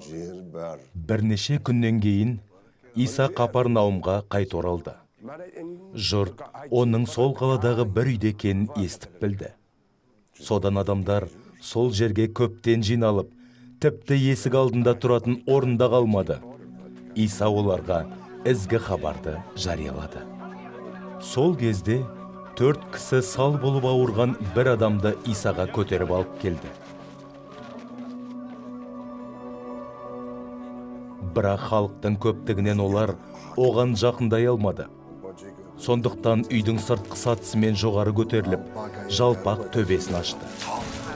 Бірнеше күннен кейін Иса Капернаумға қайта оралды. Жұрт оның сол қаладағы бір үйде екенін естіп білді. Содан адамдар сол жерге көптен жиналып, тіпті есік алдында тұратын орында қалмады. Иса оларға ізгі хабарды жариялады. Сол кезде 4 кісі сал болып ауырған бір адамды Исаға көтеріп алып келді. Бірақ халықтың көптігінен олар оған жақындай алмады. Сондықтан үйдің сыртқы сатысымен жоғары көтеріліп, жалпақ төбесін ашты.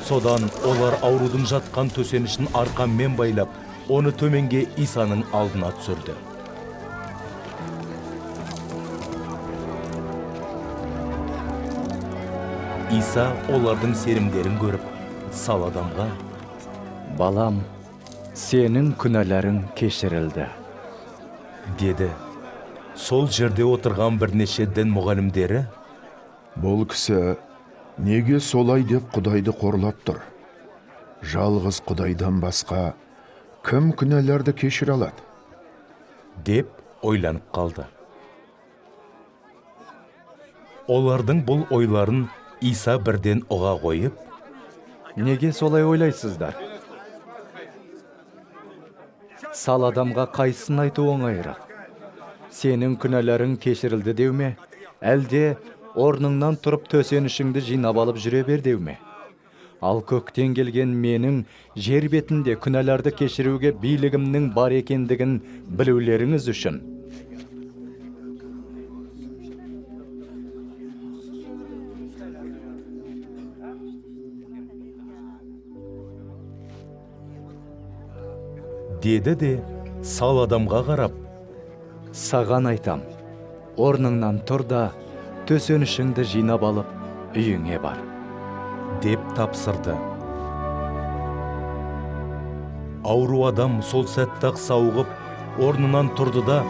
Содан олар аурудың жатқан төсенішін арқанмен байлап, оны төменге Исаның алдына түсірді. Иса олардың сенімдерін көріп, сал адамға: «Балам, сенің күнәларың кешірілді», деді. Сол жерде отырған бірнеше дін мұғалімдері: «Бұл кісі неге солай деп Құдайды қорлап тұр? Жалғыз Құдайдан басқа кім күнәларды кешіре алады?» деп ойланып қалды. Олардың бұл ойларын Иса бірден ұға қойып: «Неге солай ойлайсыздар? Сал адамға қайсысын айту оңайырақ? Сенің күнәларың кешірілді деу ме? Әлде орныңнан тұрып төсенішіңді жинап алып жүре бер деу ме? Ал көктен келген менің жер бетінде күнәларды кешіруге билігімнің бар екендігін білулеріңіз үшін. деді де сал адамға қарап: Саған айтам, орныңнан тұр да төсенішіңді жинап алып үйіңе бар, деп тапсырды. Ауру адам сол сәтті-ақ сауығып, орнынан тұрды да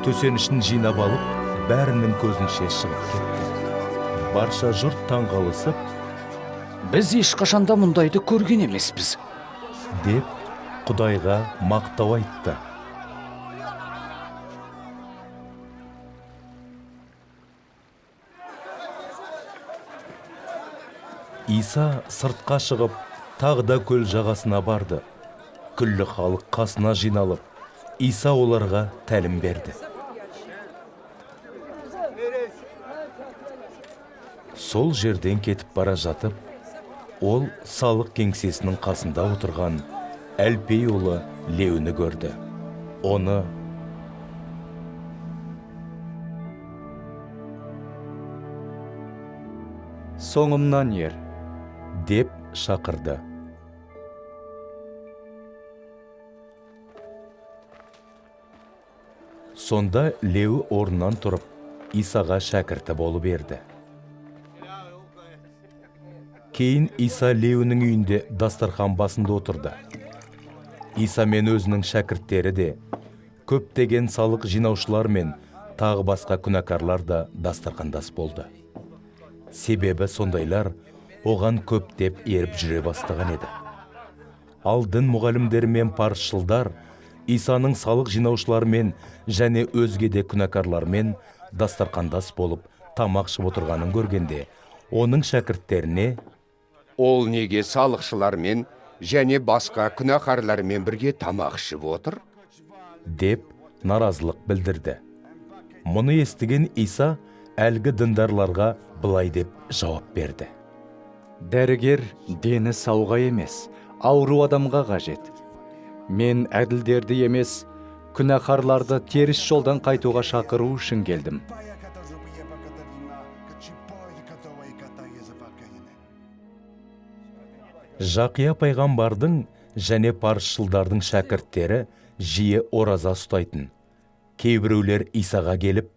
төсенішін жинап алып, бәрінің көзінше шығып кетті. Барша жұрт таңғалысып: «Біз ешқашанда мұндайды көрген емеспіз», деп Құдайға мақтау айтты. Иса сыртқа шығып, тағы да көл жағасына барды. Күллі халық қасына жиналып, Иса оларға тәлім берді. Сол жерден кетіп бара жатып, ол салық кеңсесінің қасында отырған Әлпей ұлы Леуні көрді. Оны: «Соңымнан ер», деп шақырды. Сонда Леу орнынан тұрып, Исаға шәкірті болып берді. Кейін Иса Леуінің үйінде дастархан басында отырды. Иса мен өзінің шәкірттері де, көптеген салық жинаушылар мен тағы басқа күнәкарлар да дастархандас болды. Себебі сондайлар оған көптеп еріп жүре бастаған еді. Ал дін мұғалімдері мен парызшылдар Исаның салық жинаушылармен және өзге де күнәкарлармен дастархандас болып тамақ ішіп отырғанын көргенде, оның шәкірттеріне: «Ол неге салықшылармен және басқа күнәқарлармен бірге тамақ ішіп отыр?» деп наразылық білдірді. Мұны естіген Иса әлгі діндарларға былай деп жауап берді: «Дәрігер дені сауға емес, ауру адамға қажет. Мен әділдерді емес, күнәқарларды теріс жолдан қайтуға шақыру үшін келдім». Жақия пайғамбардың және парызшылдардың шәкірттері жиі ораза ұстайтын. Кейбіреулер Исаға келіп: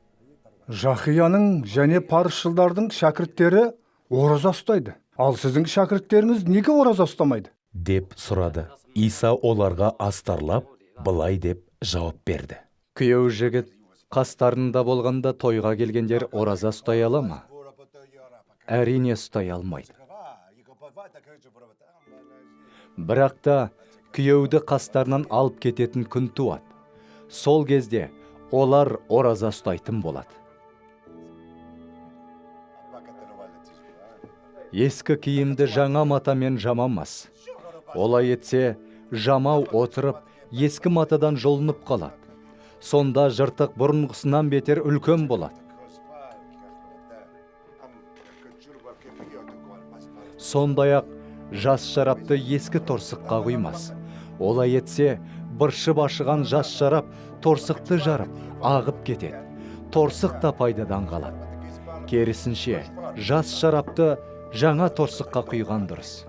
«Жақияның және парызшылдардың шәкірттері ораза ұстайды. Ал сіздің шәкірттеріңіз неге ораза ұстамайды?» деп сұрады. Иса оларға астарлап, былай деп жауап берді: «Күйеу жігіт қастарында болғанда тойға келгендер ораза ұстай ала ма? Әрине ұстай алмайды. Бірақ та күйеуді қастарынан алып кететін күн туады. Сол кезде олар ораза ұстайтын болады. Ескі киімді жаңа матамен жамамас. Олай етсе, жамау отырып, ескі матадан жолынып қалады. Сонда жыртық бұрынғысынан бетер үлкен болады. Сондай-ақ жас шарапты ескі торсыққа құймас. Олай етсе, быршып ашыған жас шарап торсықты жарып, ағып кетеді. Торсық та пайдадан қалады. Керісінше, жас шарапты жаңа торсыққа құйған дұрыс.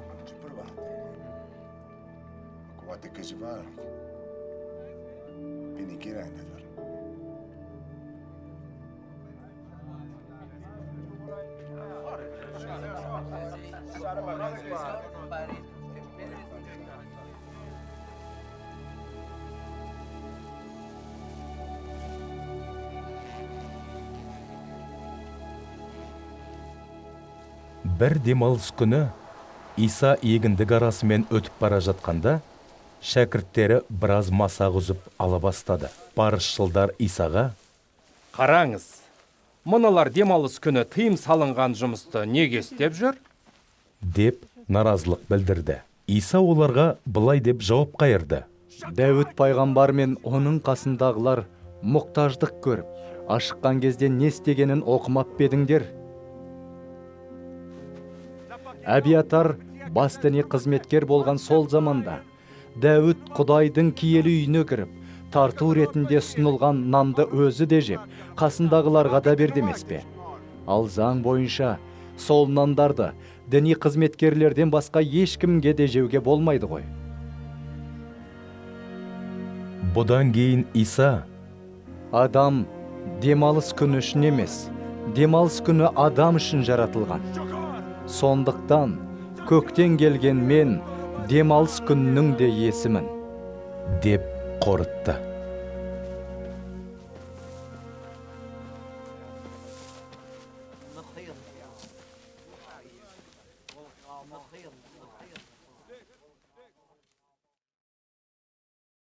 Бір демалыс күні Иса егіндік арасымен өтіп бара жатқанда, шәкірттері біраз масақ үзіп ала бастады. Парызшылдар Исаға: Қараңыз, мыналар демалыс күні тыйым салынған жұмысты неге істеп жүр? деп наразылық білдірді. Иса оларға былай деп жауап қайырды: Дәуіт пайғамбар мен оның қасындағылар мұқтаждық көріп, ашыққан кезде не істегенін оқымап бедіңдер? Әбиатар бас діни қызметкер болған сол заманда Дәуіт Құдайдың киелі үйіне кіріп, тарту ретінде ұсынылған нанды өзі де жеп, қасындағыларға да берді емес пе? Ал заң бойынша сол нандарды діни қызметкерлерден басқа ешкімге де жеуге болмайды ғой. Бұдан кейін Иса: Адам демалыс күні үшін емес, демалыс күні адам үшін жаратылған. Сондықтан көктен келген мен демалыс күннің де иесімін деп қорытты.